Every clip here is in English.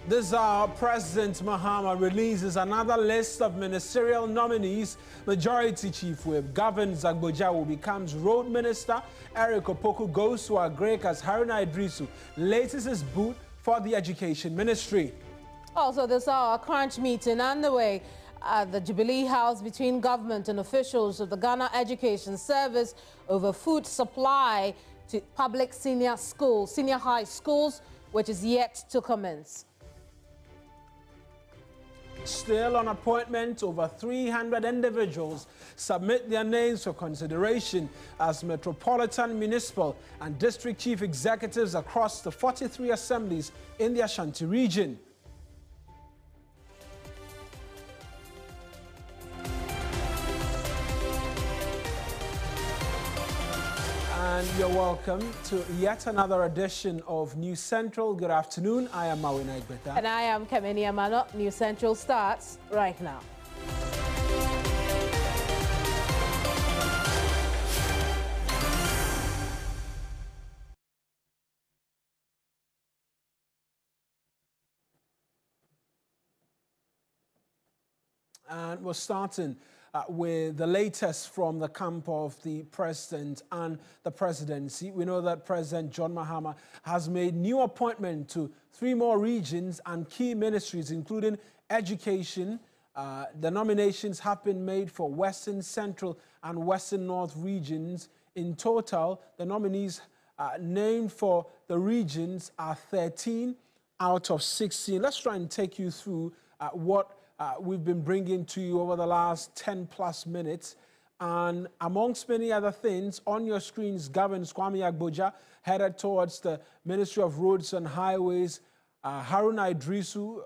This hour, President Mahama releases another list of ministerial nominees. Majority Chief Whip Gavin Zagbojawo becomes Road Minister. Eric Opoku goes to Agrek as Haruna Idrisu laces his boot for the Education Ministry. Also this hour, a crunch meeting underway at the Jubilee House between government and officials of the Ghana Education Service over food supply to public senior high schools, which is yet to commence. Still on appointment, over 300 individuals submit their names for consideration as metropolitan, municipal and district chief executives across the 43 assemblies in the Ashanti region. And you're welcome to yet another edition of News Central. Good afternoon. I am Mawina Igbeta. And I am Kameni Amano. News Central starts right now. And we're starting with the latest from the camp of the president and the presidency. We know that President John Mahama has made new appointment to 3 more regions and key ministries, including education. The nominations have been made for Western, Central, and Western North regions. In total, the nominees named for the regions are 13 out of 16. Let's try and take you through what we've been bringing to you over the last 10+ minutes. And amongst many other things, on your screens, Gavin Kwame headed towards the Ministry of Roads and Highways, Haruna Idrisu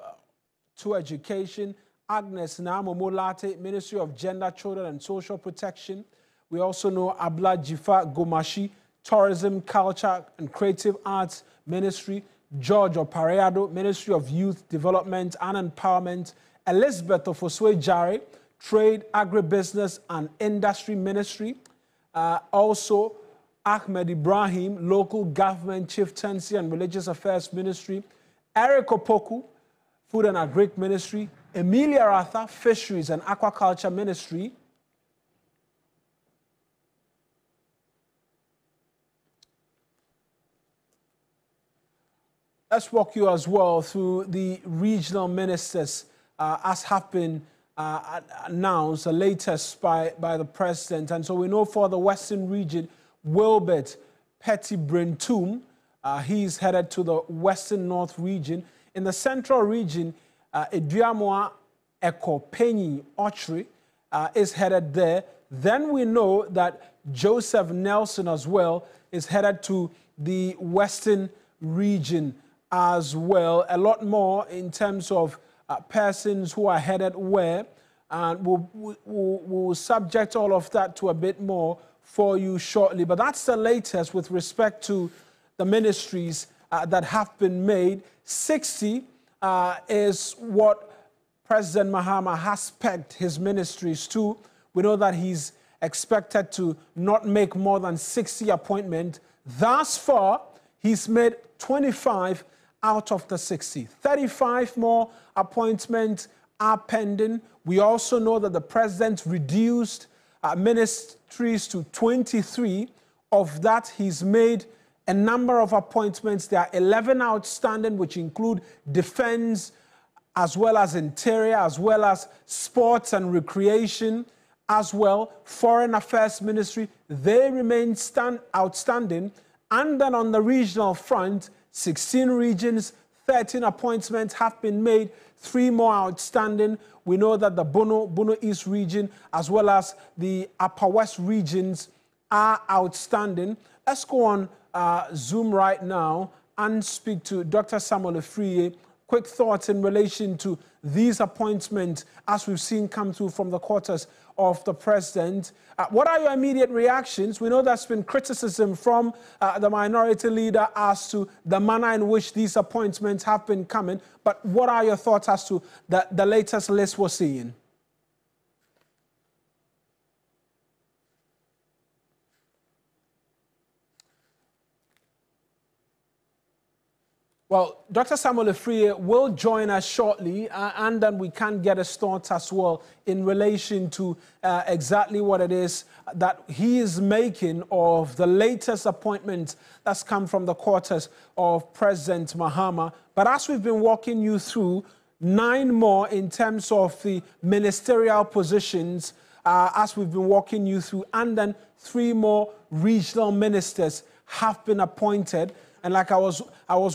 to Education, Agnes Namomolate, Ministry of Gender, Children and Social Protection. We also know Abla Jifa Gomashi, Tourism, Culture and Creative Arts Ministry, George Opareado, Ministry of Youth Development and Empowerment, Elizabeth Ofoswe Jare, Trade, Agribusiness and Industry Ministry. Also, Ahmed Ibrahim, Local Government, Chieftaincy and Religious Affairs Ministry. Eric Opoku, Food and Agric Ministry. Emilia Ratha, Fisheries and Aquaculture Ministry. Let's walk you as well through the regional ministers as have been announced, the latest by the president. And so we know for the Western region, Wilbert Petty Brentum, he's headed to the Western North region. In the Central region, Eduamoa Eko Penyi Ochri is headed there. Then we know that Joseph Nelson as well is headed to the Western region as well. A lot more in terms of persons who are headed where, and we'll subject all of that to a bit more for you shortly. But that's the latest with respect to the ministries that have been made. 60 is what President Mahama has pegged his ministries to. We know that he's expected to not make more than 60 appointments. Thus far, he's made 25 out of the 60. 35 more appointments are pending. We also know that the president reduced ministries to 23. Of that, he's made a number of appointments. There are 11 outstanding, which include defense, as well as interior, as well as sports and recreation, as well. Foreign Affairs Ministry, they remain outstanding. And then on the regional front, 16 regions, 13 appointments have been made, 3 more outstanding. We know that the Bono East region, as well as the Upper West regions, are outstanding. Let's go on Zoom right now and speak to Dr. Samuel Efriye. Quick thoughts in relation to these appointments as we've seen come through from the quarters of the president. What are your immediate reactions? We know there's been criticism from the minority leader as to the manner in which these appointments have been coming. But what are your thoughts as to the latest list we're seeing? Well, Dr. Samuel Afriyie will join us shortly, and then we can get a start as well in relation to exactly what it is that he is making of the latest appointment that's come from the quarters of President Mahama. But as we've been walking you through, 9 more in terms of the ministerial positions, as we've been walking you through, and then 3 more regional ministers have been appointed. And like I was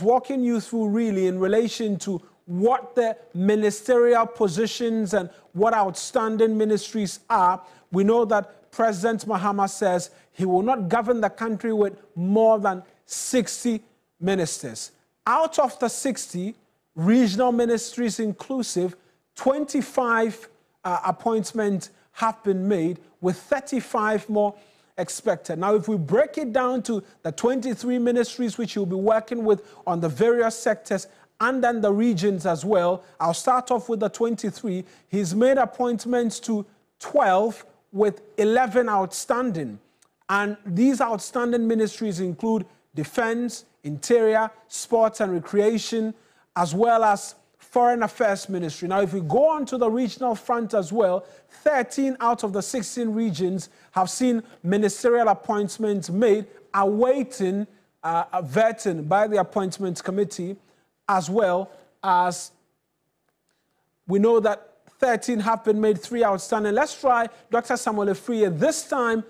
walking you through really in relation to what the ministerial positions and what outstanding ministries are, we know that President Mahama says he will not govern the country with more than 60 ministers. Out of the 60, regional ministries inclusive, 25 appointments have been made, with 35 more expected. Now, if we break it down to the 23 ministries which you'll be working with on the various sectors and then the regions as well, I'll start off with the 23. He's made appointments to 12 with 11 outstanding. And these outstanding ministries include Defense, Interior, Sports and Recreation, as well as Foreign Affairs Ministry. Now, if we go on to the regional front as well, 13 out of the 16 regions have seen ministerial appointments made, awaiting vetting by the Appointments Committee, as well as we know that 13 have been made, 3 outstanding. Let's try Dr. Samuel Afriyie this time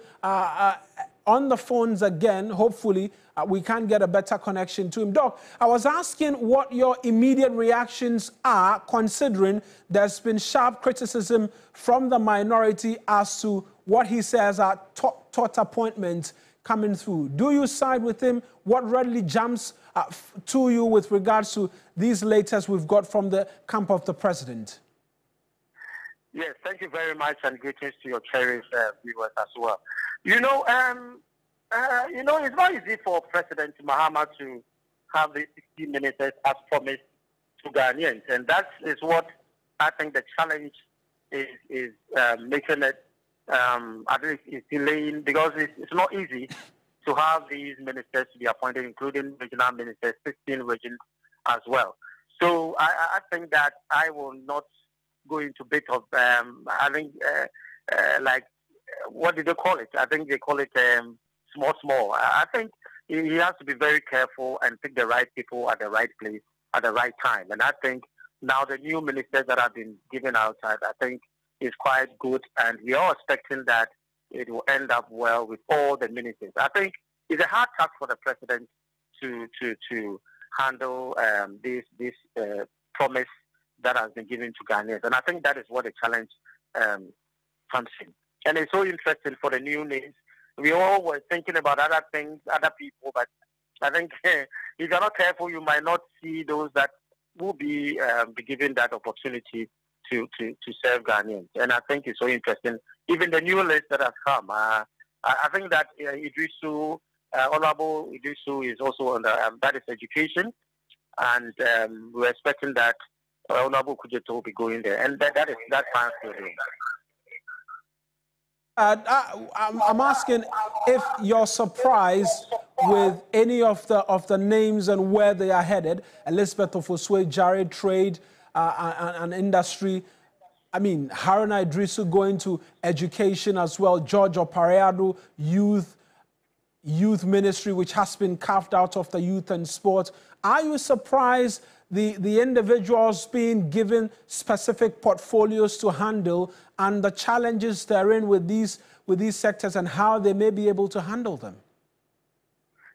on the phones again. Hopefully, we can get a better connection to him. Doc, I was asking what your immediate reactions are, considering there's been sharp criticism from the minority as to what he says are top appointments coming through. Do you side with him? What readily jumps to you with regards to these latest we've got from the camp of the president? Yes, thank you very much, and greetings to your cherished viewers as well. It's not easy for President Mahama to have the 60 ministers as promised to Ghanaians, and that is what I think the challenge is making it. I think it's delaying, because it's not easy to have these ministers to be appointed, including regional ministers, 16 regions as well. So I think that I will not go into bit of like, what did they call it? I think they call it small. I think he has to be very careful and pick the right people at the right place at the right time. And I think now the new ministers that have been given out, I think is quite good, and we are expecting that it will end up well with all the ministers. I think it's a hard task for the president to handle this promise that has been given to Ghanaians, and I think that is what the challenge comes in. And it's so interesting for the new names. We all were thinking about other things, other people, but I think if you're not careful, you might not see those that will be given that opportunity to serve Ghanaians. And I think it's so interesting. Even the new list that has come, I think that Honorable Idrisu is also on the, that is education, and we're expecting that Honorable Kujeto will be going there, and that plans we're doing. I'm asking if you're surprised with any of the names and where they are headed. Elizabeth Ofosue-Jare, trade and industry. I mean, Haruna Idrisu going to education as well. George Opareado, youth ministry, which has been carved out of the youth and sport. Are you surprised the individuals being given specific portfolios to handle and the challenges therein with these sectors and how they may be able to handle them?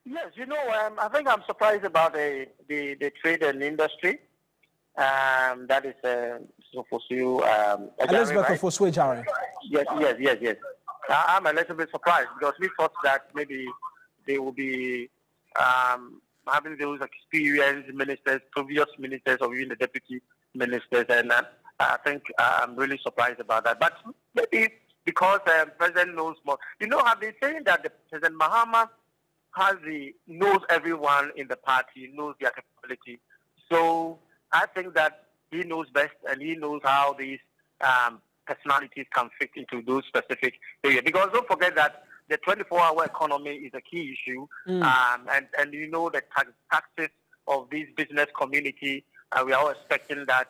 Yes, I think I'm surprised about the trade and industry. That is Elizabeth Ofosue-Jare. Yes. I'm a little bit surprised, because we thought that maybe they will be having those experienced ministers, previous ministers, or even the deputy ministers, and I think I'm really surprised about that. But maybe because the president knows more. I've been saying that the President Mahama knows everyone in the party, knows their capability. So I think that he knows best, and he knows how these personalities can fit into those specific areas. Because don't forget that the 24-hour economy is a key issue, and the taxes of this business community, and we are all expecting that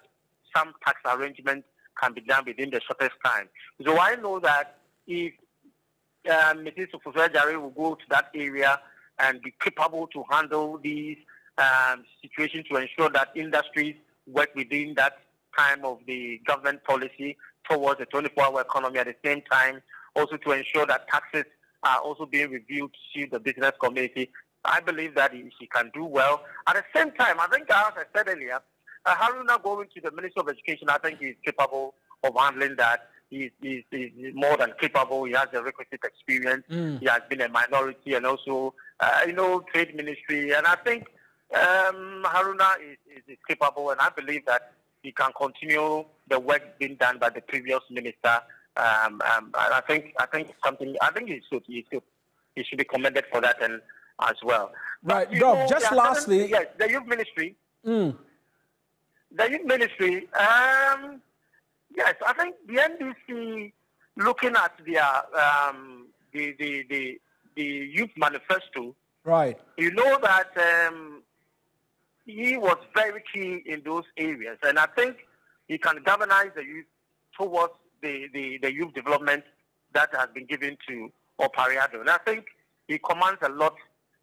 some tax arrangement can be done within the shortest time. So I know that if Mrs. Ofusua-Jare will go to that area and be capable to handle these situations to ensure that industries work within that time of the government policy towards a 24-hour economy, at the same time also to ensure that taxes are also being reviewed to suit the business community. I believe that she can do well. At the same time, I think, as I said earlier, Haruna going to the Ministry of Education, I think he's capable of handling that. He's more than capable. He has the requisite experience. He has been a minority and also, trade ministry. And I think Haruna is capable, and I believe that he can continue the work being done by the previous minister. And I think he should be commended for that and as well. Right, Doc. Just lastly, yes, the youth ministry. The youth ministry. Yes, I think the NDC, looking at their the youth manifesto. Right. You know that he was very key in those areas, and I think he can galvanize the youth towards the youth development that has been given to Opariado. And I think he commands a lot,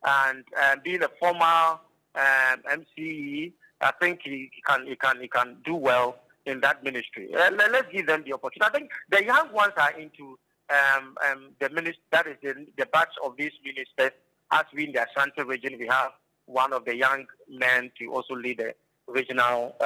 and being a former MCE, I think he can do well in that ministry. Let's give them the opportunity. I think the young ones are into the ministry. That is the batch of these ministers. As we in the Ashanti region, we have one of the young men to also lead the regional.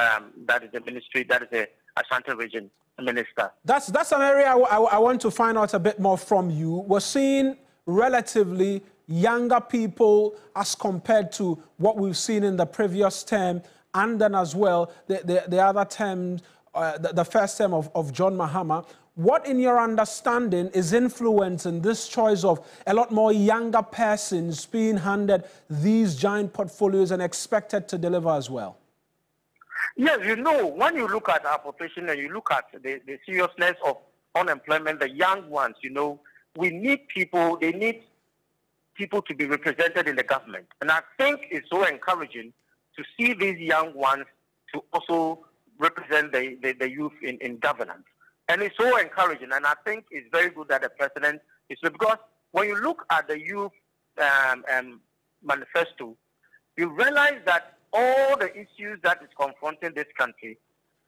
That is the ministry. That is the Ashanti region minister. That's an area I want to find out a bit more from you. We're seeing relatively younger people as compared to what we've seen in the previous term, and then as well the other term, the first term of John Mahama. What, in your understanding, is influencing this choice of a lot more younger persons being handed these giant portfolios and expected to deliver as well? Yes, when you look at our population and you look at the seriousness of unemployment, the young ones, we need people, they need people to be represented in the government. And I think it's so encouraging to see these young ones to also represent the youth in governance. And it's so encouraging, and I think it's very good that the president is, because when you look at the youth manifesto, you realize that all the issues that is confronting this country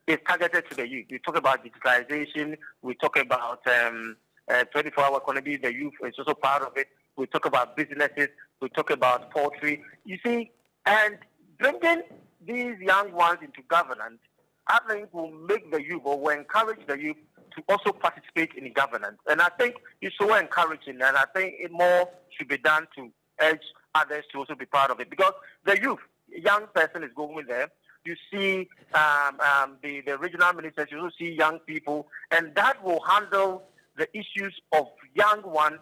is targeted to the youth. We talk about digitalization, we talk about 24-hour economy, the youth is also part of it. We talk about businesses, we talk about poultry. You see, and bringing these young ones into governance, I think will make the youth, or will encourage the youth to also participate in governance. And I think it's so encouraging, and I think more should be done to urge others to also be part of it. Because the youth, young person is going there. You see the regional ministers, you also see young people, and that will handle the issues of young ones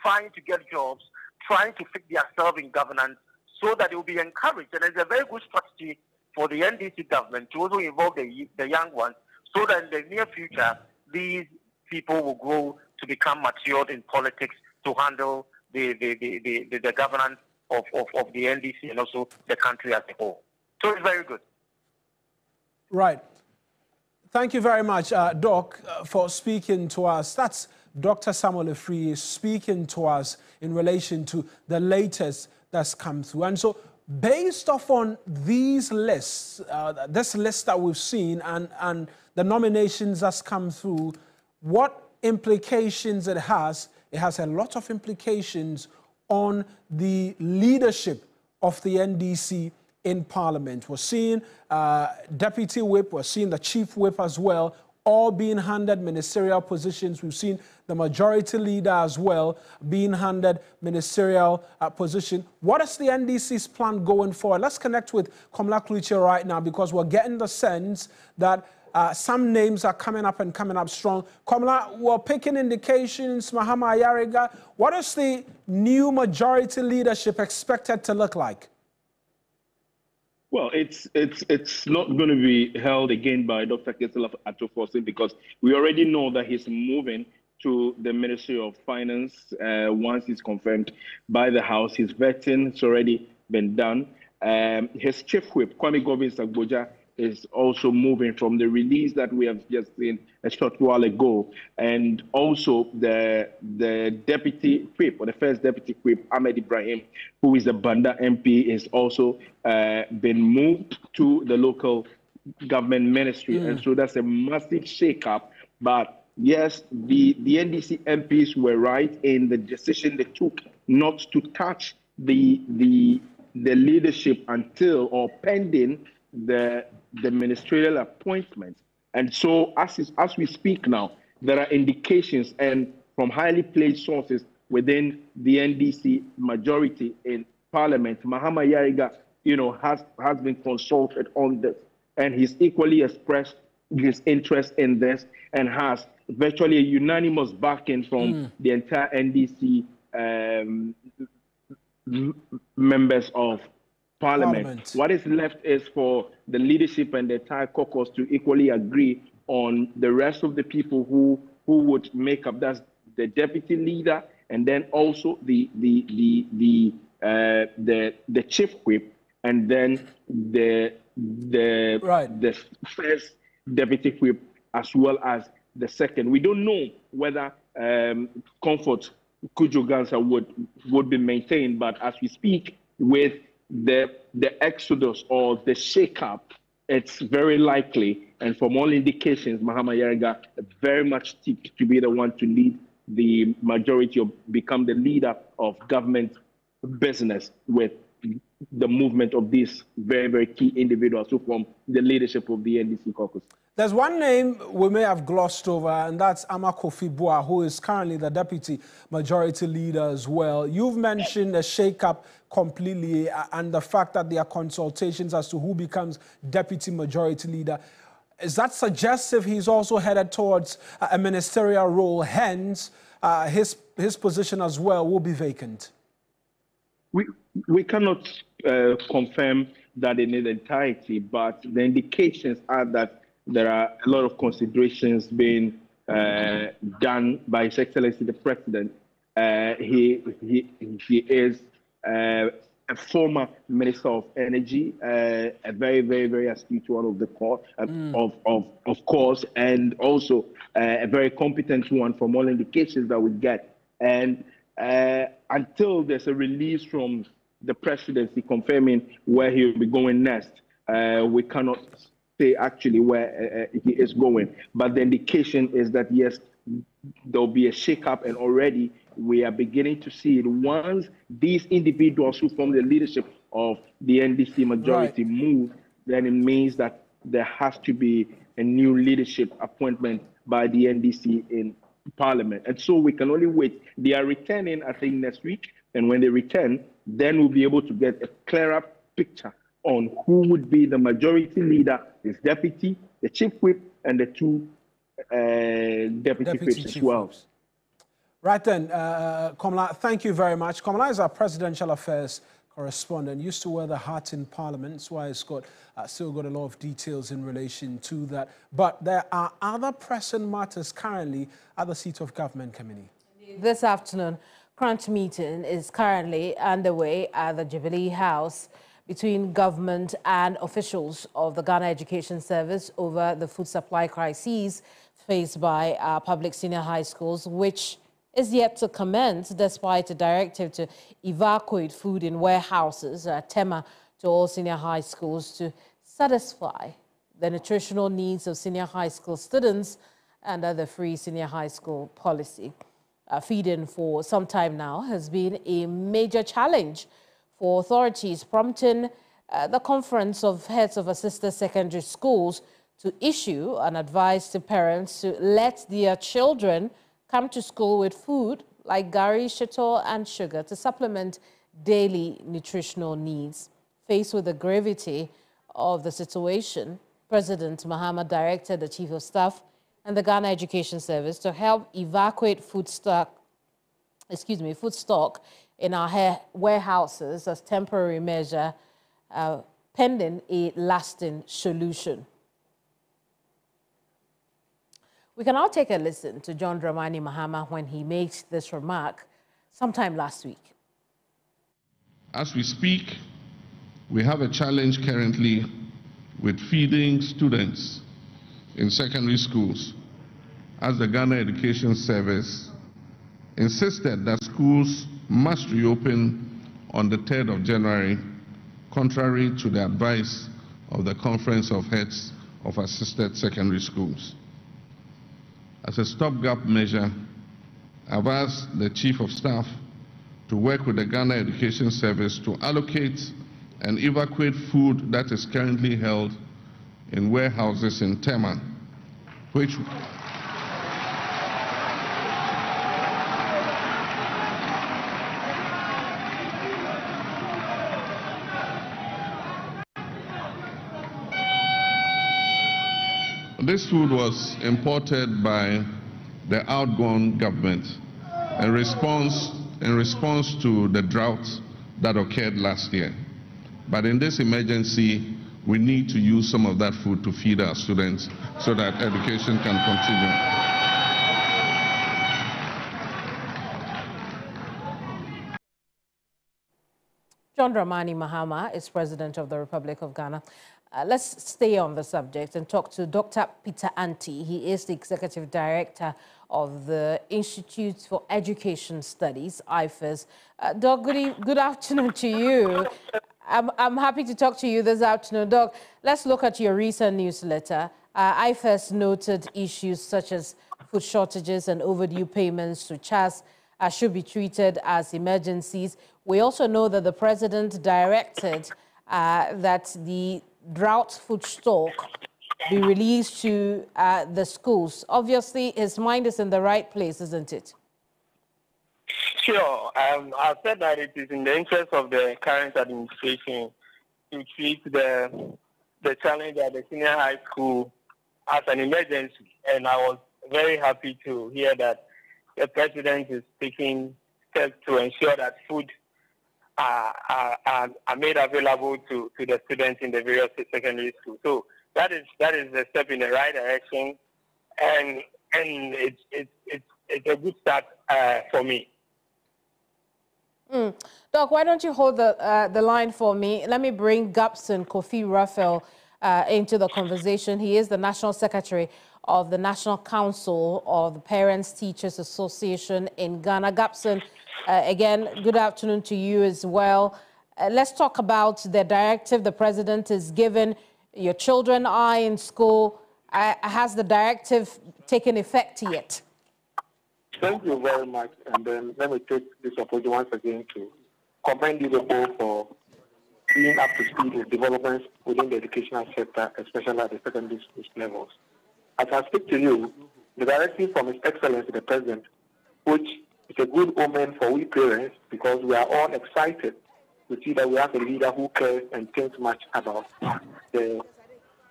trying to get jobs, trying to fit themselves in governance, so that they will be encouraged. And it's a very good strategy for the NDC government to also involve the young ones, so that in the near future, these people will grow to become matured in politics to handle the governance of the NDC and also the country as a whole. So it's very good. Right. Thank you very much, Doc, for speaking to us. That's Dr. Samuel Afriyie speaking to us in relation to the latest that's come through. And so, based off on these lists, this list that we've seen and the nominations that's come through, what implications it has a lot of implications on the leadership of the NDC in Parliament. We're seeing Deputy Whip, we're seeing the Chief Whip as well, all being handed ministerial positions. We've seen the Majority Leader as well being handed ministerial position. What is the NDC's plan going forward? Let's connect with Komla Kluche right now, because we're getting the sense that some names are coming up strong. Komla, we're picking indications, Mahama Ayariga. What is the new Majority Leadership expected to look like? Well, it's not going to be held again by Dr. Kessler Atofosi, because we already know that he's moving to the Ministry of Finance once he's confirmed by the House. His vetting has already been done. His chief whip, Kwame Govins-Agboja, is also moving from the release that we have just seen a short while ago. And also the deputy whip, or the first deputy whip, Ahmed Ibrahim, who is a Banda MP, is also been moved to the local government ministry. And so that's a massive shakeup. But yes, the NDC MPs were right in the decision they took not to touch the leadership until or pending the ministerial appointment. And so as we speak now, there are indications and from highly placed sources within the NDC majority in Parliament, Mahama Yariga, has been consulted on this, and he's equally expressed his interest in this and has virtually a unanimous backing from the entire NDC members of Parliament. What is left is for the leadership and the entire caucus to equally agree on the rest of the people who would make up. That's the deputy leader, and then also the chief whip, and then the first deputy whip, as well as the second. We don't know whether Comfort Kujogansa would be maintained, but as we speak, with the exodus or the shake-up, it's very likely, and from all indications, Mahama Yariga very much tipped to be the one to lead the majority or become the leader of government business with the movement of these very, very key individuals who form the leadership of the NDC caucus. There's one name we may have glossed over, and that's Ama Kofi Boa, who is currently the deputy majority leader as well. You've mentioned a shake-up completely and the fact that there are consultations as to who becomes deputy majority leader. Is that suggestive he's also headed towards a ministerial role, hence his position as well will be vacant? We cannot confirm that in its entirety, but the indications are that there are a lot of considerations being done by His Excellency the President. He is a former Minister of Energy, a very, very, very astute one of course, and also a very competent one from all indications that we get. And until there's a release from the presidency confirming where he will be going next, we cannot say actually where he is going. But the indication is that, yes, there'll be a shake-up, and already we are beginning to see it. Once these individuals who form the leadership of the NDC majority move, then it means that there has to be a new leadership appointment by the NDC in Parliament. And so we can only wait. They are returning, I think, next week. And when they return, then we'll be able to get a clearer picture on who would be the majority leader, his deputy, the chief whip, and the two deputy whips as well. Right then, Komla, thank you very much. Komla is our presidential affairs correspondent, used to wear the hat in Parliament. That's why it's got still got a lot of details in relation to that. But there are other pressing matters currently at the seat of government committee. This afternoon, crunch meeting is currently underway at the Jubilee House between government and officials of the Ghana Education Service over the food supply crises faced by our public senior high schools, which is yet to commence despite a directive to evacuate food in warehouses, a tema to all senior high schools to satisfy the nutritional needs of senior high school students under the free senior high school policy. Feeding for some time now has been a major challenge for authorities, prompting the Conference of Heads of Assisted Secondary Schools to issue an advice to parents to let their children come to school with food like gari, shito, and sugar to supplement daily nutritional needs. Faced with the gravity of the situation, President Mahama directed the Chief of Staff and the Ghana Education Service to help evacuate food stock in our warehouses as temporary measure, pending a lasting solution. We can now take a listen to John Dramani Mahama when he made this remark sometime last week. As we speak, We have a challenge currently with feeding students in secondary schools, as the Ghana Education Service insisted that schools must reopen on the 3rd of January, contrary to the advice of the Conference of Heads of Assisted Secondary Schools. As a stopgap measure, I've asked the Chief of Staff to work with the Ghana Education Service to allocate and evacuate food that is currently held in warehouses in Tema, which this food was imported by the outgone government in response to the drought that occurred last year. But in this emergency, we need to use some of that food to feed our students so that education can continue. John Dramani Mahama is President of the Republic of Ghana. Let's stay on the subject and talk to Dr. Peter Anti. He is the Executive Director of the Institute for Education Studies, IFES. Doc, good afternoon to you. I'm happy to talk to you this afternoon. Doc, let's look at your recent newsletter. IFES noted issues such as food shortages and overdue payments to CHAS should be treated as emergencies. We also know that the President directed that the drought food stock be released to the schools. Obviously, his mind is in the right place, isn't it? Sure. I've said that it is in the interest of the current administration to treat the challenge at the senior high school as an emergency. And I was very happy to hear that the President is taking steps to ensure that food are made available to the students in the various secondary schools. So that is a step in the right direction, and it's a good start for me. Doc, why don't you hold the line for me? Let me bring Gabson Kofi Raphael into the conversation. He is the National Secretary of the National Council of the Parents Teachers Association in Ghana. Gabson, again, good afternoon to you as well. Let's talk about the directive the President has given. Your children are in school. Has the directive taken effect yet? Thank you very much. And then let me take this opportunity once again to commend you both for being up to speed with developments within the educational sector, especially at the secondary school levels. As I speak to you, the directive from His Excellency the President, which is a good omen for we parents, because we are all excited to see that we have a leader who cares and thinks much about the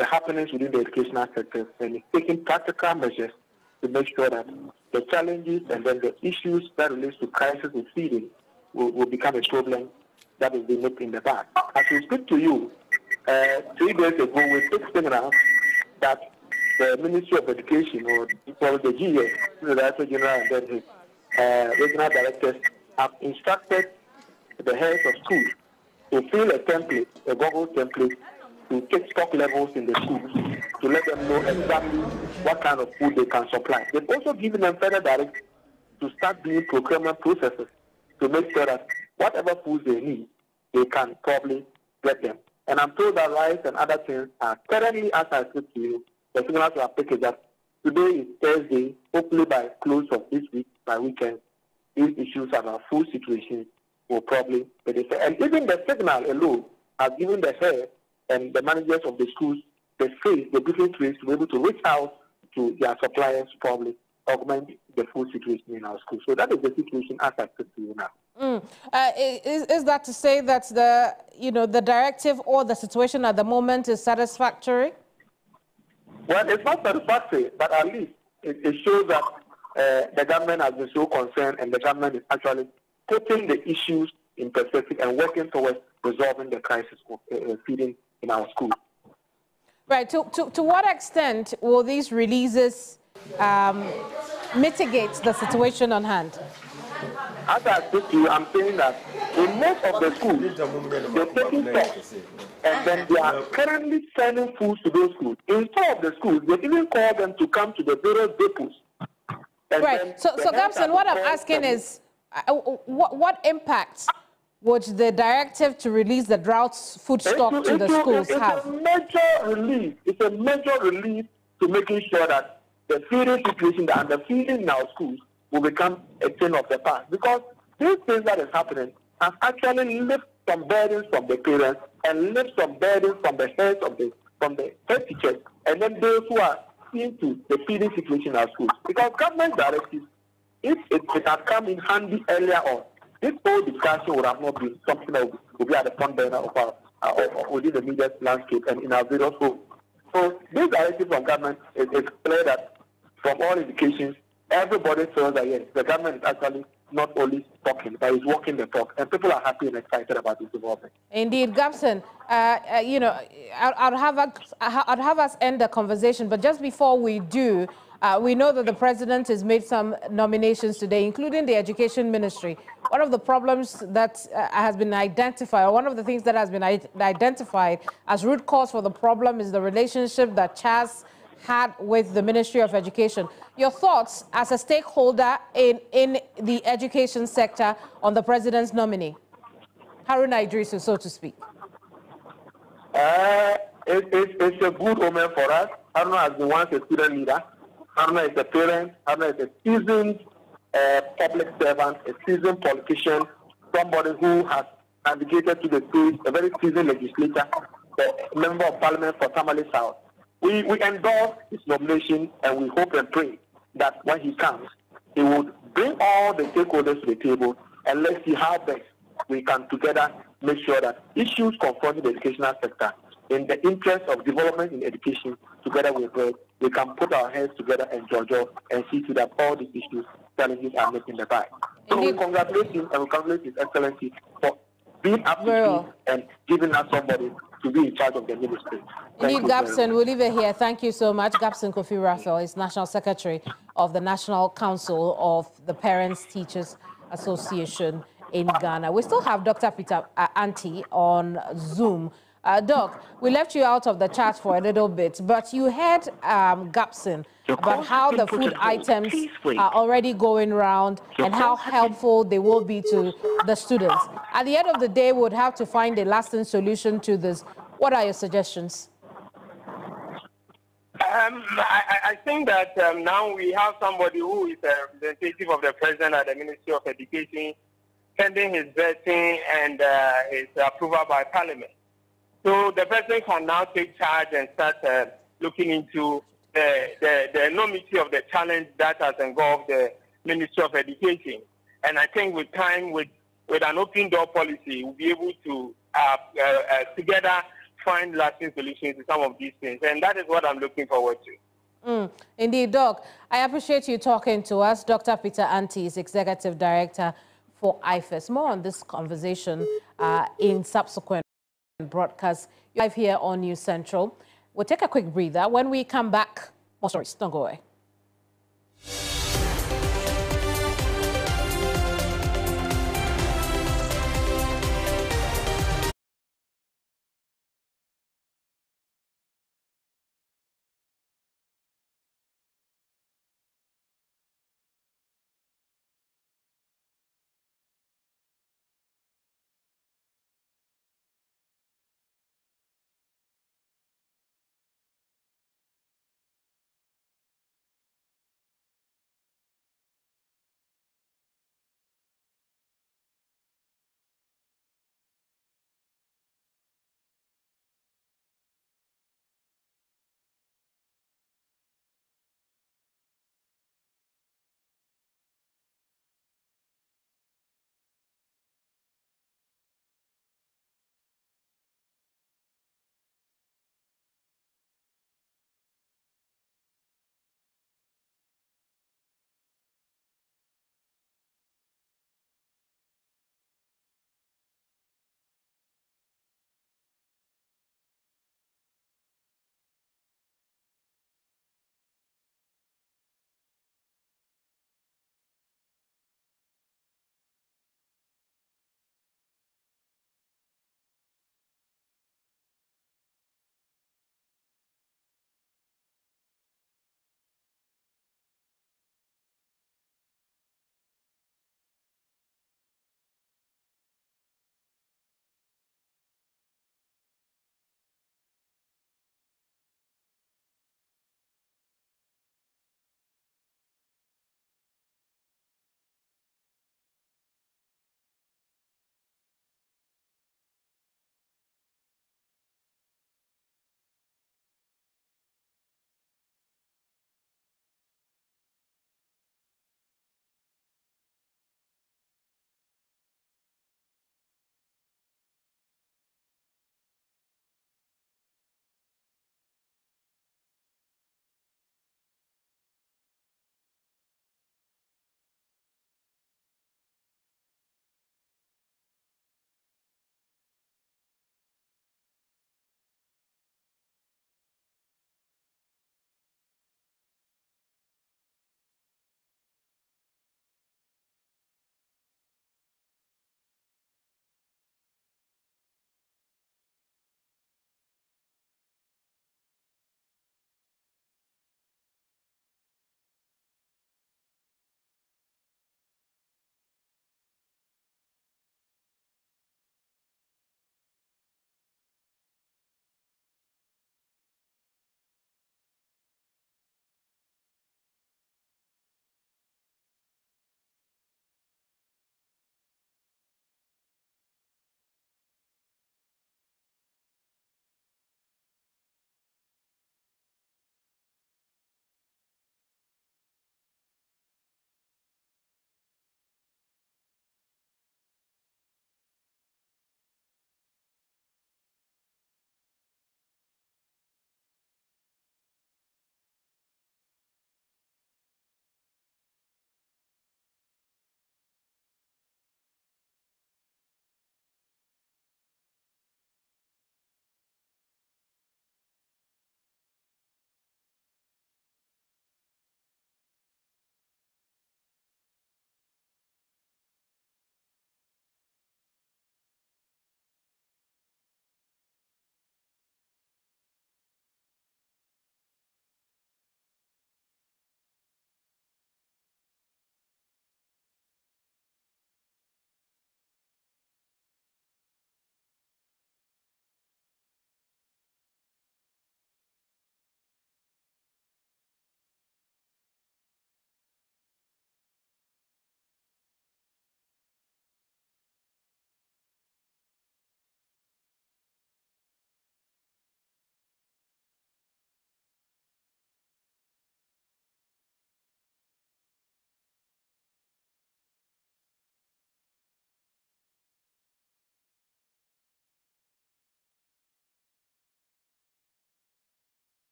happenings within the educational sector, and is taking practical measures to make sure that the challenges and then the issues that relate to crisis with feeding will become a problem that will be nipped in the bud. As we speak to you, 3 days ago, we took signals that the Ministry of Education, or the GS, the Director General, and then his regional directors have instructed the heads of schools to fill a template, a Google template, to take stock levels in the schools to let them know exactly what kind of food they can supply. They've also given them further directives to start doing procurement processes to make sure that whatever foods they need, they can probably get them. And I'm told that rice and other things are currently, as I speak to you, the signals are taken that today is Thursday, hopefully by close of this week, by weekend, these issues about food situations will probably be the same. And even the signal alone has given the head and the managers of the schools the space, the different ways to be able to reach out to their suppliers to probably augment the food situation in our schools. So that is the situation as I speak to you now. Is that to say that the directive or the situation at the moment is satisfactory? Well, it's not satisfactory, but at least it shows that the government has been so concerned, and the government is actually putting the issues in perspective and working towards resolving the crisis of feeding in our schools. Right. To what extent will these releases mitigate the situation on hand? As I speak to you, I'm saying that In most of the schools, they're taking talks, and then they are currently sending food to those schools. In some of the schools, they even call them to come to the various depots. Right. So Gabson, what I'm asking is, what impact would the directive to release the drought food stock to the schools have? It's a major relief. It's a major relief to making sure that the feeding situation and the feeding in our schools will become a thing of the past. Because these things that is happening has actually lifted some burdens from the parents and lifted some burdens from the heads of from the head teachers, and then those who are into the feeding situation in our schools. Because government directives, if it had come in handy earlier on, this whole discussion would have not been something that would be at the front burner of our within the media landscape and in our various homes. So this directive from government is clear that from all indications, everybody feels that yes, the government is actually not only talking, but is walking the talk, and people are happy and excited about this development. Indeed, Gabson, you know, I'd have us end the conversation, but just before we do, we know that the president has made some nominations today, including the education ministry. One of the problems that has been identified, or one of the things that has been identified as root cause for the problem is the relationship that Chas had with the Ministry of Education. Your thoughts as a stakeholder in the education sector on the president's nominee, Haruna Idrisu, so to speak? It's a good omen for us. Haruna has been once a student leader. Haruna is a parent. Haruna is a seasoned public servant, a seasoned politician, somebody who has navigated to the stage, a very seasoned legislator, a member of parliament for Tamale South. We endorse his nomination, and we hope and pray that when he comes, he would bring all the stakeholders to the table, and let's see how best we can together make sure that issues confronting the educational sector in the interest of development in education, together with us, we can put our heads together and judge and see to that all these issues, challenges are making the fight. So we congratulate him and we congratulate His Excellency for being up to speed and giving us somebody to be in charge of the ministry. Indeed, Gabson, we'll leave it here. Thank you so much. Gabson Kofi Raphael is National Secretary of the National Council of the Parents Teachers Association in Ghana. We still have Dr. Peter Anti on Zoom. Doc, we left you out of the chat for a little bit, but you heard Gabson about how the food items are already going around and how helpful they will be to the students. At the end of the day, we would have to find a lasting solution to this. What are your suggestions? I think that now we have somebody who is a representative of the president at the Ministry of Education, pending his vetting and his approval by Parliament. So the president can now take charge and start looking into the enormity of the challenge that has engulfed the Ministry of Education. And I think with time, with an open door policy, we'll be able to together find lasting solutions to some of these things. And that is what I'm looking forward to. Indeed, Doc. I appreciate you talking to us. Dr. Peter Anti is Executive Director for IFES. More on this conversation in subsequent broadcasts live here on News Central. We'll take a quick breather. When we come back, more stories. Don't go away.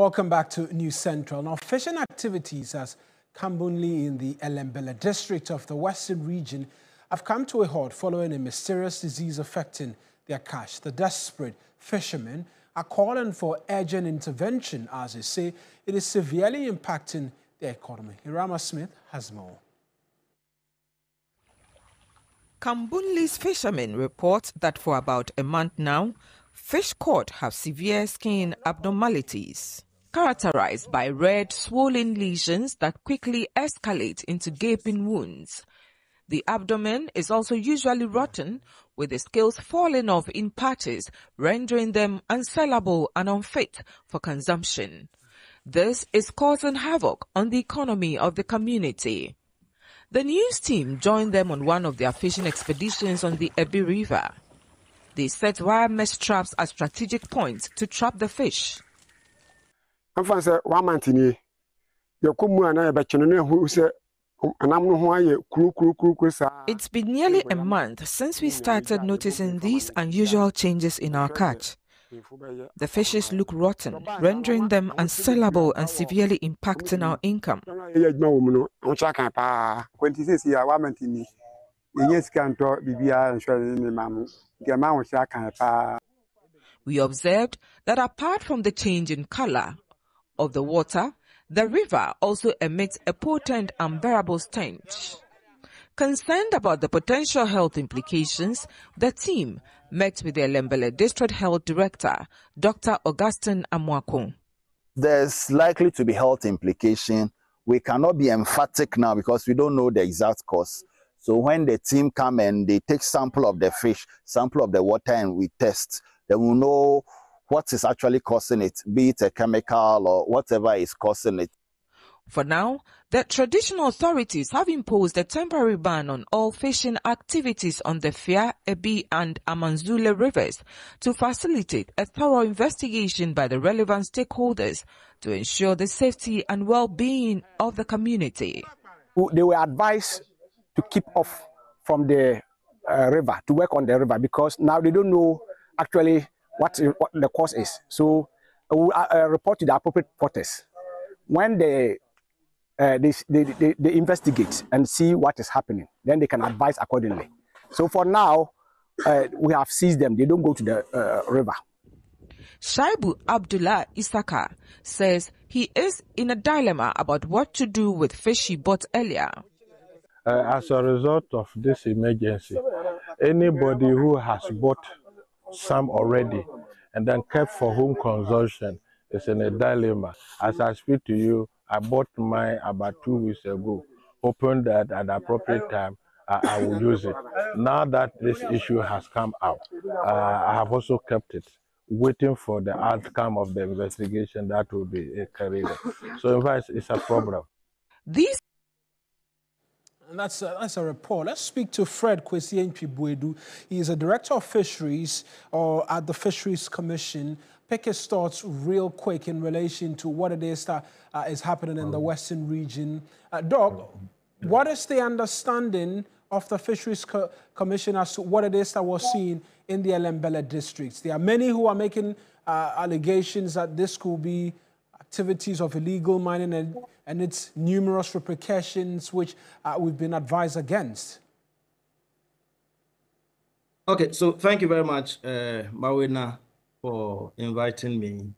Welcome back to News Central. Now, fishing activities at Kambunli in the Elembele district of the Western region have come to a halt following a mysterious disease affecting their catch. The desperate fishermen are calling for urgent intervention as they say it is severely impacting their economy. Irama Smith has more. Kambunli's fishermen report that for about a month now, fish caught have severe skin abnormalities, characterized by red, swollen lesions that quickly escalate into gaping wounds. The abdomen is also usually rotten, with the scales falling off in patches, rendering them unsellable and unfit for consumption. This is causing havoc on the economy of the community. The news team joined them on one of their fishing expeditions on the Ebi River. They set wire mesh traps at strategic points to trap the fish. It's been nearly a month since we started noticing these unusual changes in our catch. The fishes look rotten, rendering them unsellable and severely impacting our income. We observed that apart from the change in color of the water, the river also emits a potent, unbearable stench. Concerned about the potential health implications, the team met with the Elembele District Health Director, Dr. Augustine Amwakun. There's likely to be health implication. We cannot be emphatic now because we don't know the exact cause. So when the team come and they take sample of the fish, sample of the water, and we test, then we'll know what is actually causing it, be it a chemical or whatever is causing it. For now, the traditional authorities have imposed a temporary ban on all fishing activities on the Fia, Ebi and Amanzule rivers to facilitate a thorough investigation by the relevant stakeholders to ensure the safety and well-being of the community. They were advised to keep off from the river, to work on the river, because now they don't know actually what the cause is. So we will report to the appropriate porters. When they investigate and see what is happening, then they can advise accordingly. So for now, we have seized them. They don't go to the river. Shaibu Abdullah Isaka says he is in a dilemma about what to do with fish he bought earlier. As a result of this emergency, anybody who has bought some already and then kept for home consumption is in a dilemma. As I speak to you, I bought mine about 2 weeks ago, hoping that at the appropriate time I will use it. Now that this issue has come out, I have also kept it, waiting for the outcome of the investigation that will be carried out. So in fact, it's a problem. And that's a report. Let's speak to Fred Kwesi Nchibwedu. He is a director of fisheries at the Fisheries Commission. Pick his thoughts real quick in relation to what it is that is happening in the Western region. Doc, what is the understanding of the Fisheries Commission as to what it is that we're seeing in the Elembele districts? There are many who are making allegations that this could be activities of illegal mining and its numerous repercussions, which we've been advised against. Okay, so thank you very much, Mawena, for inviting me.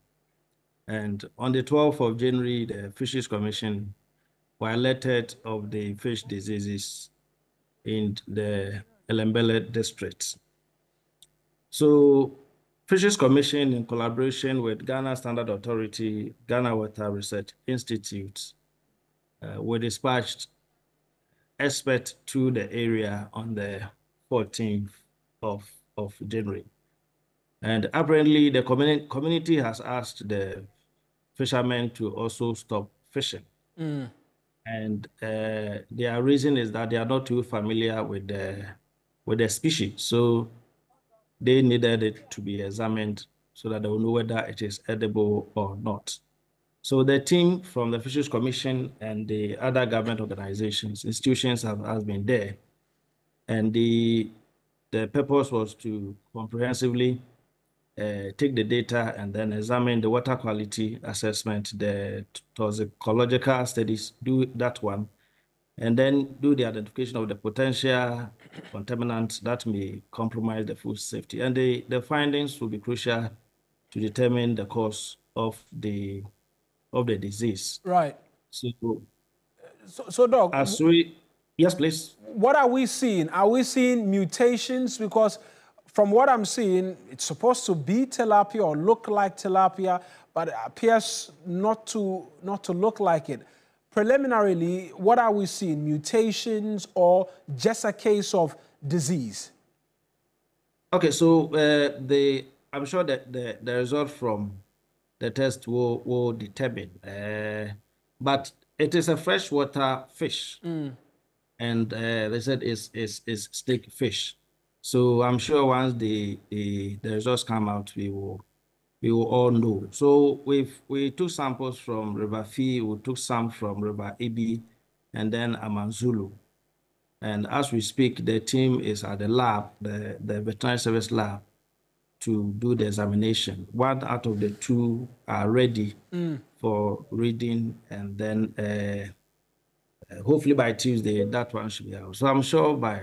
And on the 12th of January, the Fisheries Commission were alerted of the fish diseases in the Elembele district. So Fisheries Commission, in collaboration with Ghana Standard Authority, Ghana Water Research Institute, were dispatched experts to the area on the 14th of January. And apparently the community has asked the fishermen to also stop fishing. And their reason is that they are not too familiar with the species. So they needed it to be examined so that they will know whether it is edible or not. So the team from the Fisheries Commission and the other government organizations, institutions has been there. And the purpose was to comprehensively take the data and then examine the water quality assessment, the toxicological studies, do that one, and then do the identification of the potential contaminants that may compromise the food safety. And the findings will be crucial to determine the cause of the disease. Right. So Doc, yes, please. What are we seeing? Are we seeing mutations? Because from what I'm seeing, it's supposed to be tilapia or look like tilapia, but it appears not to look like it. Preliminarily, what are we seeing? Mutations or just a case of disease? Okay, so I'm sure that the result from the test will determine. But it is a freshwater fish, and they said is stick fish. So I'm sure once the results come out, we will all know. So we took samples from River Fee, we took some from River Ibi, and then Amanzulu. And as we speak, the team is at the lab, the veterinary service lab, to do the examination. One out of the two are ready for reading, and then hopefully by Tuesday that one should be out. So I'm sure by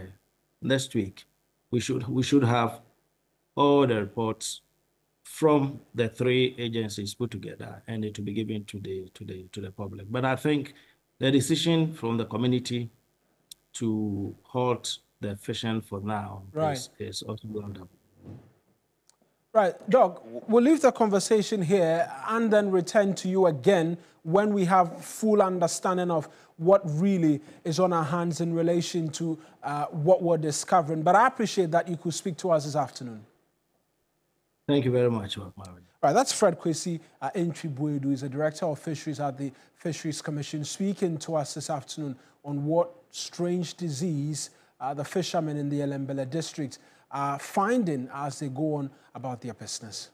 next week we should have all the reports from the three agencies put together, and it will be given to the public. But I think the decision from the community to halt the fishing for now is also wonderful. Right, Doc, we'll leave the conversation here and then return to you again when we have full understanding of what really is on our hands in relation to what we're discovering. But I appreciate that you could speak to us this afternoon. Thank you very much, Marvin. Right, that's Fred Kwesi Entry-Buedu, who is the Director of Fisheries at the Fisheries Commission, speaking to us this afternoon on what strange disease the fishermen in the Elembele district are finding as they go on about their business.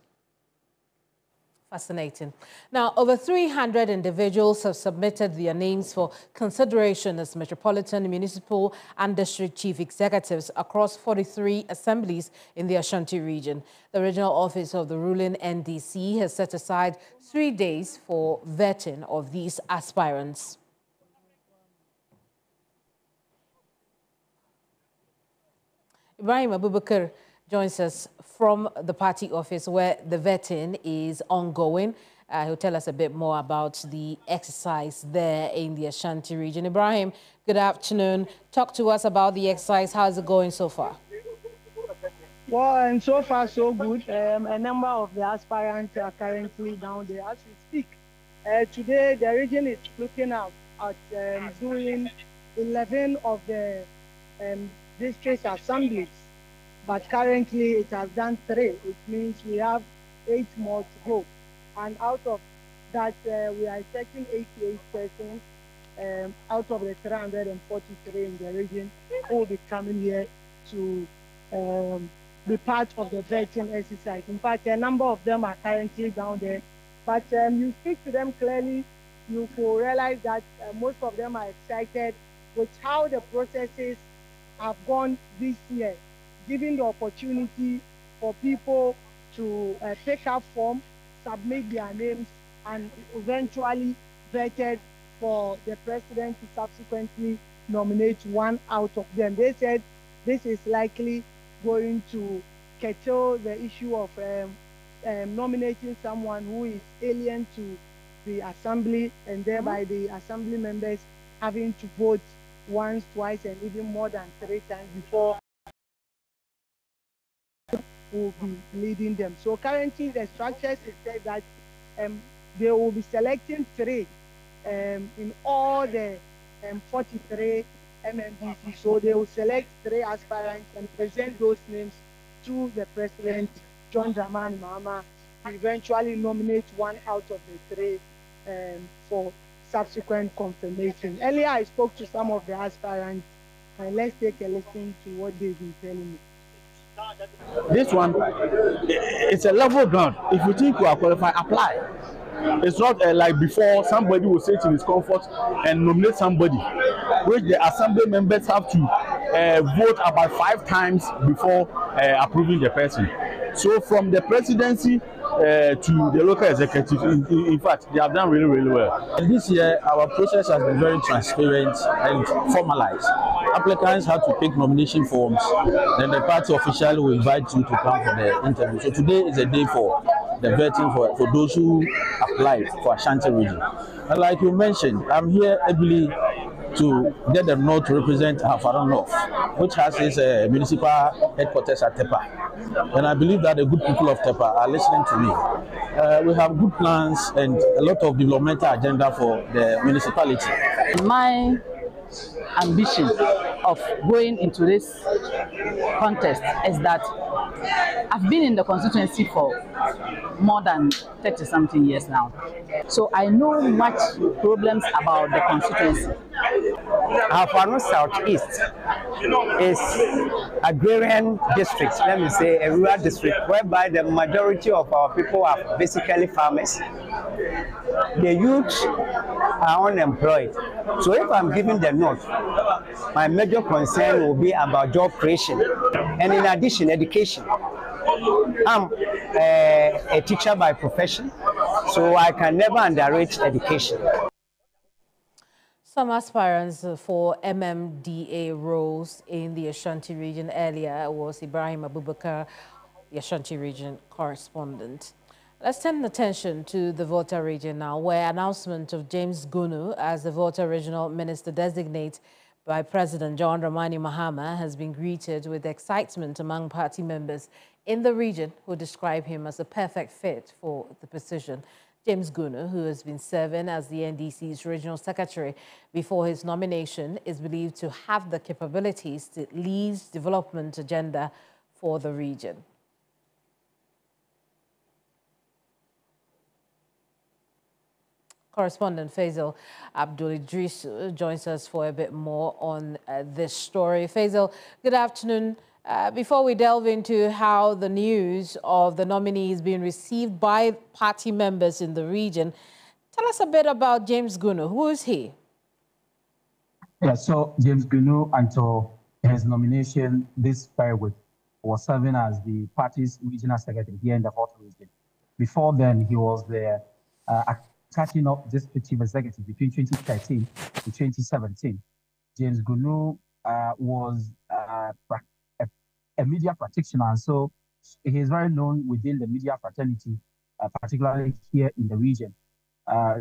Fascinating. Now, over 300 individuals have submitted their names for consideration as metropolitan, municipal and district chief executives across 43 assemblies in the Ashanti region. The regional office of the ruling NDC has set aside 3 days for vetting of these aspirants. Ibrahim Abubakar joins us from the party office where the vetting is ongoing. He'll tell us a bit more about the exercise there in the Ashanti region. Ibrahim, good afternoon. Talk to us about the exercise. How's it going so far? Well, and so far so good. A number of the aspirants are currently down there as we speak. Today, the region is looking at doing 11 of the district assemblies, but currently it has done 3. It means we have 8 more to go, and out of that we are expecting 88 persons out of the 343 in the region who will be coming here to be part of the vetting exercise. In fact, a number of them are currently down there, but you speak to them clearly, you will realize that most of them are excited with how the processes have gone this year, giving the opportunity for people to take up form, submit their names, and eventually vetted for the president to subsequently nominate one out of them. They said this is likely going to curtail the issue of nominating someone who is alien to the assembly, and thereby the assembly members having to vote once, twice, and even more than 3 times before will be leading them. So currently the structures is said that they will be selecting 3 in all the 43 MMDC. So they will select 3 aspirants and present those names to the president, John Dramani Mahama, to eventually nominate one out of the 3 for subsequent confirmation. Earlier, I spoke to some of the aspirants, and let's take a listen to what they've been telling me. This one, it's a level ground. If you think you are qualified, apply. It's not like before, somebody will sit in his comfort and nominate somebody, which the assembly members have to vote about 5 times before approving the person. So from the presidency to the local executive, in fact, they have done really, really well. And this year, our process has been very transparent and formalized. Applicants have to take nomination forms, then the party official will invite you to come for the interview. So today is a day for the vetting for those who applied for Ashanti region. And like you mentioned, I'm here ably to get the North to represent Afaro North, which has its municipal headquarters at Tepa. And I believe that the good people of Tepa are listening to me. We have good plans and a lot of developmental agenda for the municipality. My ambition of going into this contest is that I've been in the constituency for more than 30-something years now. So I know much problems about the constituency. Afaro Southeast is agrarian district, let me say a rural district, whereby the majority of our people are basically farmers. The youth are unemployed. So if I'm giving the North, my major concern will be about job creation. And in addition, education. I'm a teacher by profession, so I can never underrate education. Some aspirants for MMDA roles in the Ashanti region earlier was Ibrahim Abubakar, the Ashanti region correspondent. Let's turn attention to the Volta region now, where announcement of James Gunu as the Volta regional minister designate by President John Dramani Mahama has been greeted with excitement among party members in the region who describe him as a perfect fit for the position. James Gunu, who has been serving as the NDC's regional secretary before his nomination, is believed to have the capabilities to lead development agenda for the region. Correspondent Faisal Abdul Idris joins us for a bit more on this story. Faisal, good afternoon. Before we delve into how the news of the nominee is being received by party members in the region, tell us a bit about James Gunu. Who is he? Yeah, so James Gunu, until his nomination this very week, was serving as the party's regional secretary here in the Volta region. Before then, he was the catching up district chief executive between 2013 to 2017. James Gunu was a media practitioner, and so he is very known within the media fraternity, particularly here in the region.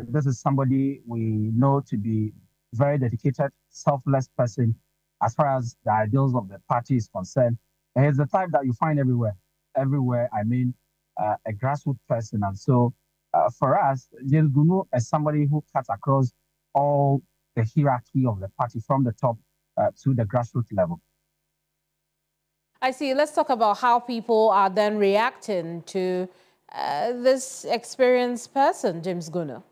This is somebody we know to be very dedicated, selfless person as far as the ideals of the party is concerned. And he's the type that you find everywhere. Everywhere, I mean, a grassroots person. And so for us, James Gunu is somebody who cuts across all the hierarchy of the party from the top to the grassroots level. I see. Let's talk about how people are then reacting to this experienced person, James Gunu.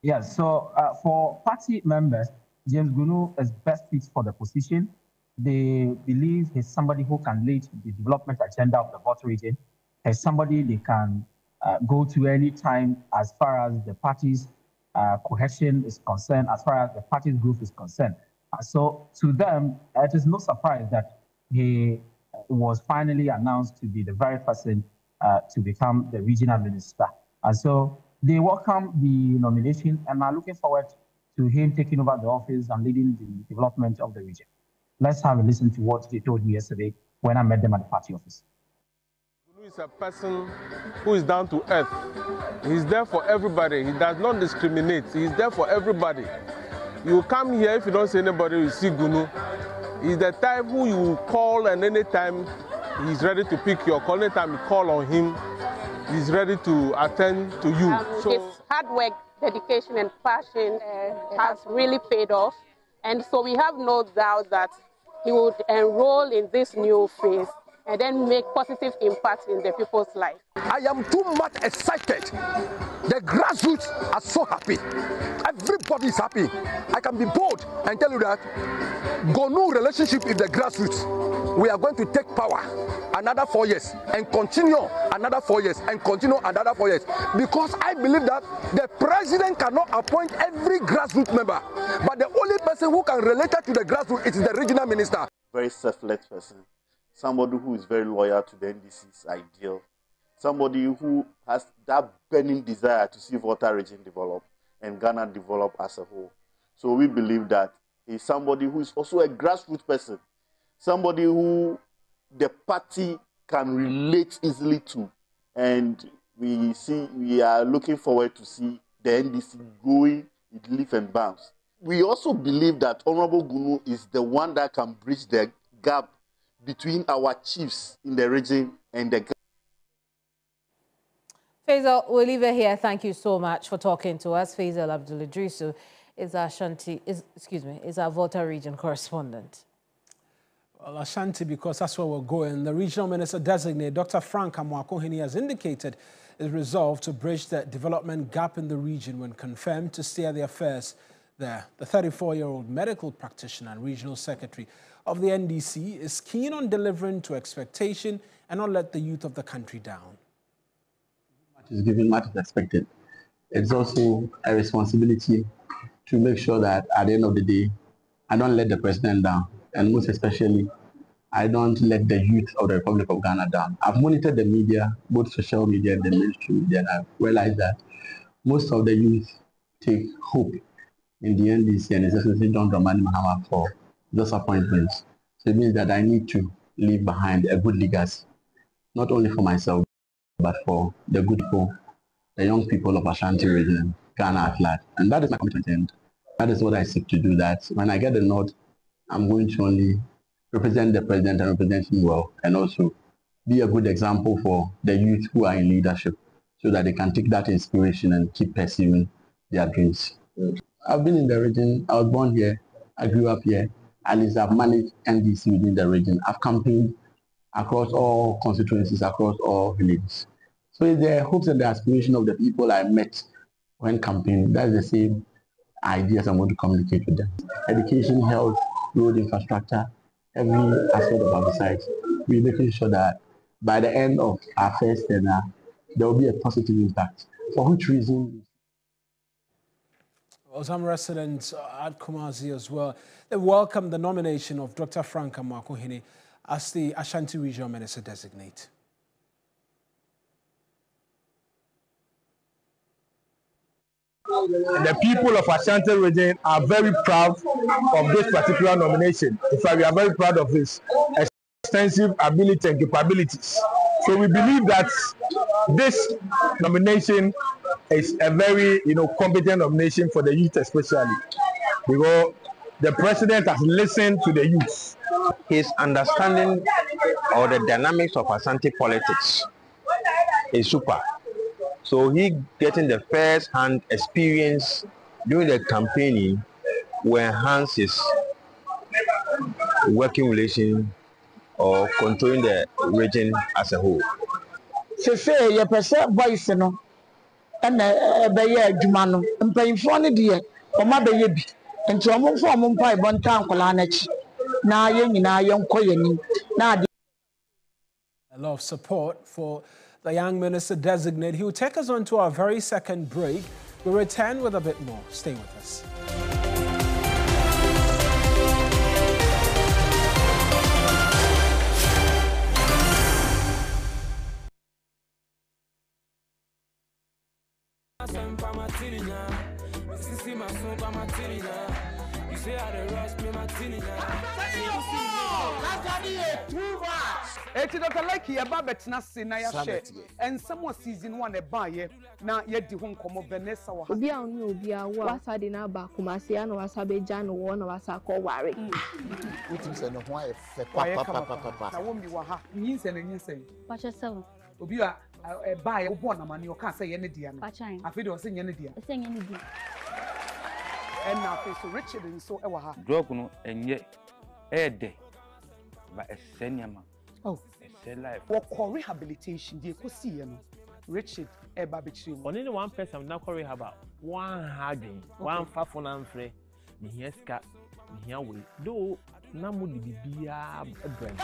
Yes, so for party members, James Gunu is best fit for the position. They believe he's somebody who can lead the development agenda of the Volta region. He's somebody they can go to any time as far as the party's cohesion is concerned, as far as the party's growth is concerned. So to them, it is no surprise that he was finally announced to be the very person to become the regional minister. And so they welcome the nomination and are looking forward to him taking over the office and leading the development of the region. Let's have a listen to what they told me yesterday when I met them at the party office. Gunu is a person who is down to earth. He's there for everybody. He does not discriminate. He's there for everybody. You come here, if you don't see anybody, you see Gunu. He's the type who you call, and anytime he's ready to pick your call. Anytime you call on him, he's ready to attend to you. So his hard work, dedication, and passion has really paid off. And so we have no doubt that he would enroll in this new phase and then make positive impact in the people's life. I am too much excited. The grassroots are so happy. Everybody is happy. I can be bold and tell you that Gonu relationship in the grassroots, we are going to take power another 4 years and continue another 4 years and continue another 4 years. Because I believe that the president cannot appoint every grassroots member, but the only person who can relate to the grassroots is the regional minister. Very selfless person. somebody who is very loyal to the NDC's ideal, somebody who has that burning desire to see Volta region develop and Ghana develop as a whole. So we believe that he's somebody who is also a grassroots person, somebody who the party can relate easily to. And we are looking forward to see the NDC growing in leaf and bounds. We also believe that Honorable Gunu is the one that can bridge the gap between our chiefs in the region and the Faisal, we'll leave it here. Thank you so much for talking to us. Faisal Abdul-Idrisu is our Volta region correspondent. Well, Ashanti, because that's where we're going. The regional minister designate, Dr. Frank Amwakohini, has indicated his resolve to bridge the development gap in the region when confirmed to steer the affairs there. The 34-year-old medical practitioner and regional secretary of the NDC is keen on delivering to expectation and not let the youth of the country down. Much is given, much is expected. It's also a responsibility to make sure that at the end of the day, I don't let the president down. And most especially, I don't let the youth of the Republic of Ghana down. I've monitored the media, both social media and the mainstream media, and I've realized that most of the youth take hope in the NDC and especially John Dramani Mahama for disappointments. So it means that I need to leave behind a good legacy, not only for myself, but for the good people, the young people of Ashanti region, Ghana at large. And that is my commitment, and that is what I seek to do. That when I get the nod, I'm going to only represent the president and represent him well, and also be a good example for the youth who are in leadership so that they can take that inspiration and keep pursuing their dreams. I've been in the region, I was born here, I grew up here, at least I've managed NDC within the region. I've campaigned across all constituencies, across all villages. So it's the hopes and the aspiration of the people I met when campaigning. That's the same ideas I'm going to communicate with them. Education, health, road infrastructure, every aspect of our society. We're making sure that by the end of our first tenure, there will be a positive impact. For which reason? Well, some residents at Kumasi as well, they welcome the nomination of Dr. Frank Amwakohini as the Ashanti Regional Minister designate. The people of Ashanti region are very proud of this particular nomination. In fact, we are very proud of his extensive ability and capabilities. So we believe that this nomination is a very, competent nomination for the youth especially, because the president has listened to the youth. His understanding of the dynamics of Ashanti politics is super. So he getting the first-hand experience during the campaigning will enhance his working relation or controlling the region as a whole. Se ye pese voice no na be ye adwuma no mpanyimfo ne de o ma be ye bi enti o mo fo mo mpa ibon tan kola na chi na ye nyina ye nkoyani na a lot of support for the young minister designate. He will take us on to our very second break. We'll return with a bit more. Stay with us. Eti Dr. Lekki eba betena se na ya hye and some season 1 eba ye na ye di ho nkomo Vanessa wa obi a onu obi a wa wasa de na ba Kumasi na wasa be ja no wo na wasa ko ware wetin say no ho aye fe papa na wo mi wa ha nyinse na nyinse pacha 7 obi a eba ye obo na mane o ka say ye ne dia no pacha afi de o say ye ne dia say ye ne dia and na fe so Richard nso e wa ha drug no enye ede ba eseniama. Oh, life. What rehabilitation? The ecosia no. Richard Ebabichi. Only one person now call rehab. One hugging, one fafon and free. Me here scat, me here way. Do na mo di bibia brand.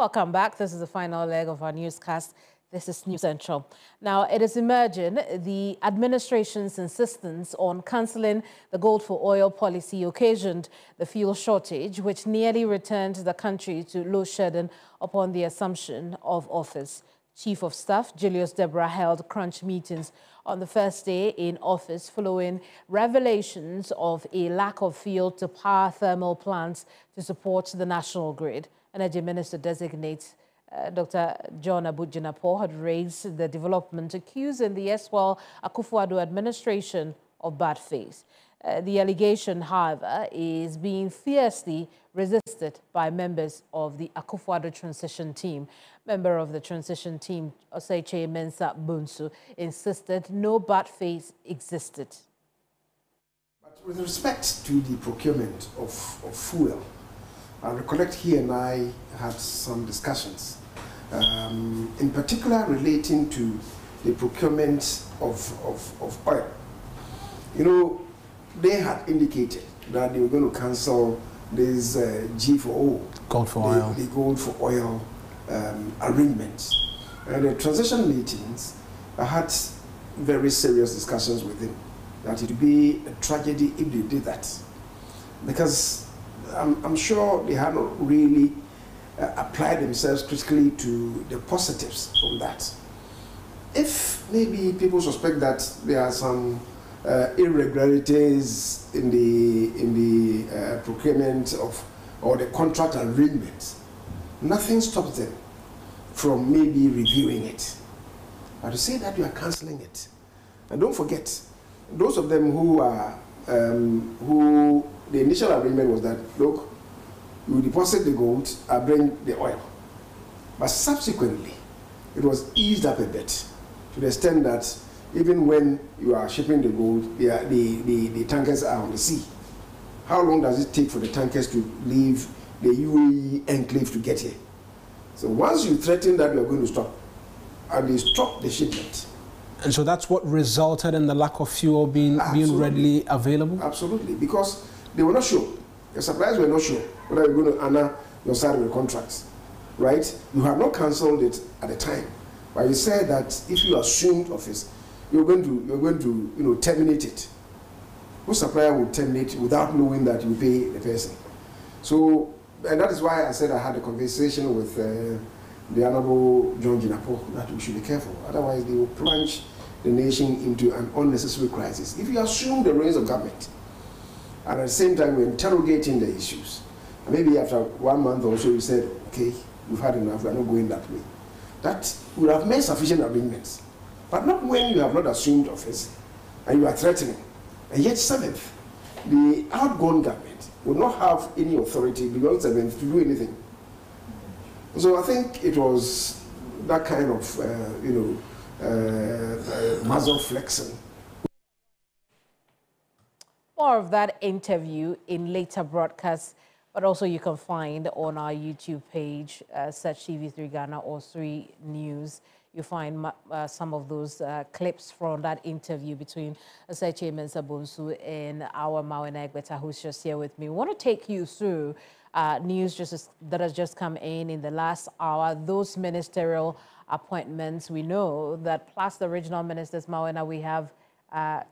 Welcome back. This is the final leg of our newscast. This is NewsCentral. Now, it is emerging the administration's insistence on cancelling the gold for oil policy occasioned the fuel shortage, which nearly returned the country to load shedding upon the assumption of office. Chief of Staff Julius Deborah held crunch meetings on the first day in office following revelations of a lack of fuel to power thermal plants to support the national grid. Energy Minister designate Dr. John Abudjinapo had raised the development, accusing the Eswell Akufo-Addo administration of bad faith. The allegation, however, is being fiercely resisted by members of the Akufo-Addo transition team. Member of the transition team, Oseche Mensah Bonsu, insisted no bad faith existed. But with respect to the procurement of fuel, I recollect he and I had some discussions, in particular relating to the procurement of oil. You know, they had indicated that they were going to cancel this G4O, gold for oil, the gold for oil arrangements. And the transition meetings, I had very serious discussions with him that it would be a tragedy if they did that, because I'm sure they had not really applied themselves critically to the positives from that. If maybe people suspect that there are some irregularities in the procurement of or the contract arrangements, nothing stops them from maybe reviewing it. But to say that you are cancelling it, and don't forget, those of them who are who the initial agreement was that, look, you deposit the gold, I bring the oil. But subsequently, it was eased up a bit to the extent that even when you are shipping the gold, the tankers are on the sea. How long does it take for the tankers to leave the UAE enclave to get here? So once you threaten that you are going to stop, and they stop the shipment. And so that's what resulted in the lack of fuel being readily available? Absolutely, because they were not sure. The suppliers were not sure whether you're going to honor your side of the contracts, right? You have not cancelled it at the time, but you said that if you assumed office, you're going to terminate it. No supplier would terminate without knowing that you pay the person. So, and that is why I said I had a conversation with the Honorable John Jinapo that we should be careful. Otherwise, they will plunge the nation into an unnecessary crisis. If you assume the reins of government, and at the same time we're interrogating the issues, and maybe after 1 month or so you said, okay, we've had enough, we're not going that way. That would have made sufficient arrangements. But not when you have not assumed office and you are threatening. And yet, 7th, the outgone government would not have any authority beyond 7th to do anything. So I think it was that kind of, muzzle flexing. More of that interview in later broadcasts, but also you can find on our YouTube page, search TV3 Ghana or 3 News. You find some of those clips from that interview between Oseche Mensah Bonsu and our Mawina Egbeta, who's just here with me. We want to take you through news that has just come in the last hour. Those ministerial appointments, we know that plus the regional ministers, Mawina, we have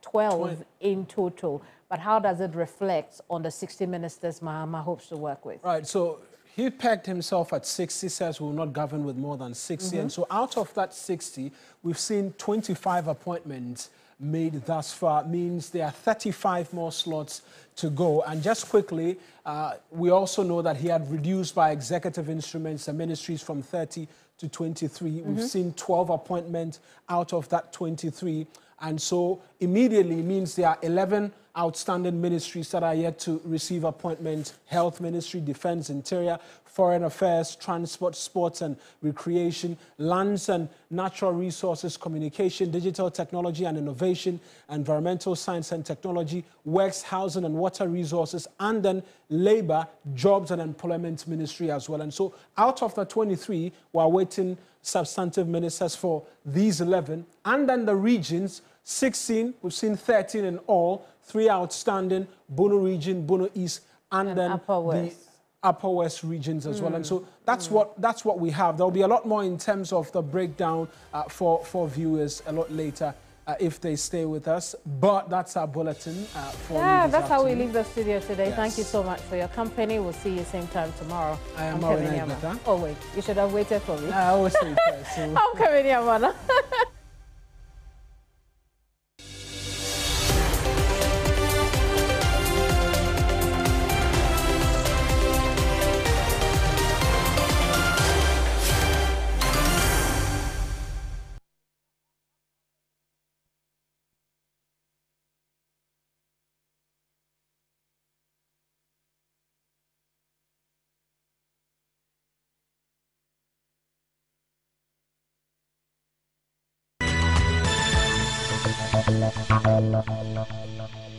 12 in total. But how does it reflect on the 60 ministers Mahama hopes to work with? Right, so he pegged himself at 60, says we will not govern with more than 60. And so out of that 60, we've seen 25 appointments made thus far. Means there are 35 more slots to go. And just quickly, we also know that he had reduced by executive instruments the ministries from 30 to 23. We've seen 12 appointments out of that 23. And so immediately means there are 11 outstanding ministries that are yet to receive appointment: Health Ministry, Defense, Interior, Foreign Affairs, Transport, Sports and Recreation, Lands and Natural Resources, Communication, Digital Technology and Innovation, Environmental Science and Technology, Works, Housing and Water Resources, and then Labor, Jobs and Employment Ministry as well. And so out of the 23, we're waiting substantive ministers for these 11. And then the regions, 16, we've seen 13 in all, 3 outstanding: Bono Region, Bono East, and then Upper West. Upper West regions as well. And so that's what we have. There'll be a lot more in terms of the breakdown for viewers a lot later if they stay with us. But that's our bulletin for you that's how we leave the studio today. Yes. Thank you so much for your company. We'll see you same time tomorrow. I am Kevin. Oh, wait. You should have waited for me. I always wait first. So. I'm Kevin Yamana. La